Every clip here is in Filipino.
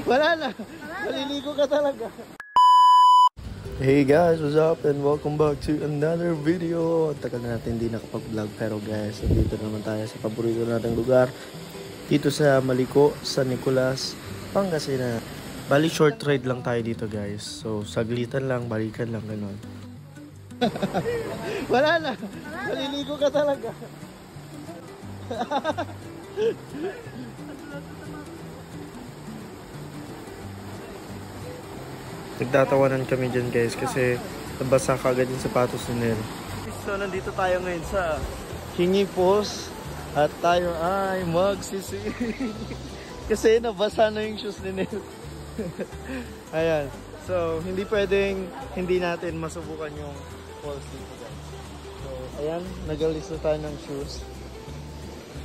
Wala na. Maliligo ka talaga. Hey guys, what's up and welcome back to another video. Tagal na natin hindi nakapag-vlog pero guys, dito naman tayo sa paborito nating lugar. Dito sa Maliko, San Nicolas, Pangasinan. Bali short ride lang tayo dito guys. So saglitan lang, balikan lang gano'n. Wala na. Maliligo ka talaga. Nagtatawanan kami dyan guys kasi nabasa kagad yung sapatos ni Nel. So nandito tayo ngayon sa Hingi Falls at tayo ay magsising. Kasi nabasa na yung shoes ni Nel. Ayan. So hindi pwedeng hindi natin masubukan yung falls dito guys. So ayan, nagalista tayo ng shoes.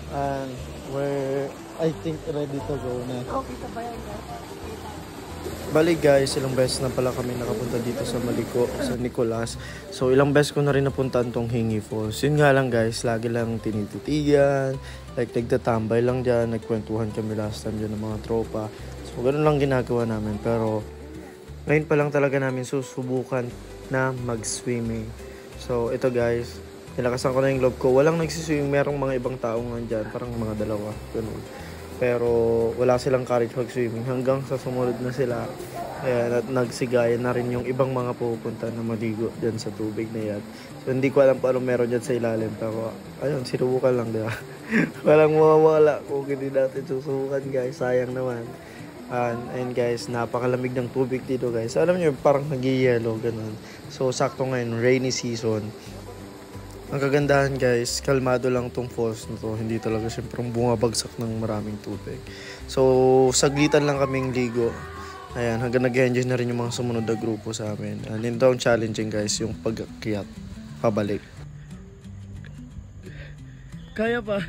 And we're I think ready to go na. Okay, sabayan guys. Bali guys, ilang beses na pala kami nakapunta dito sa Maliko, sa Nicolas. So ilang beses ko na rin napuntaan tong Hingi Falls. Yun nga lang guys, lagi lang tinititigan. Like nagtatambay lang dyan, nagkwentuhan kami last time dyan ng mga tropa. So ganun lang ginagawa namin. Pero ngayon pa lang talaga namin susubukan na mag-swimming. So ito guys, nilakasan ko na yung loob ko. Walang nagsiswimming, merong mga ibang tao nga dyan, parang mga dalawa. Ganun. Pero wala silang courage mag-swimming hanggang sa sumunod na sila. Ayan, at nagsigaya na rin yung ibang mga pupunta na maligo dyan sa tubig na yan. So hindi ko alam paano meron dyan sa ilalim. Pero ayun, sinubukan lang diba? Walang mawawala kung hindi natin susubukan guys. Sayang naman. And guys, napakalamig ng tubig dito guys. Alam nyo, parang nag-yellow ganun. So sakto ngayon, rainy season. Ang kagandahan guys, kalmado lang tong falls na to. Hindi talaga syempre bumabagsak ng maraming tubig. So, saglitan lang kaming ligo. Ayan, hanggang nag-enjoy na rin yung mga sumunod na grupo sa amin. And yun daw ang challenging guys, yung pag-akyat, pabalik. Kaya pa.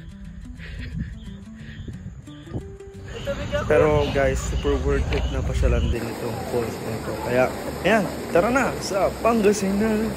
Pero guys, super worth it na pasyalan din itong falls na ito. Kaya, ayan, tara na sa Pangasinan!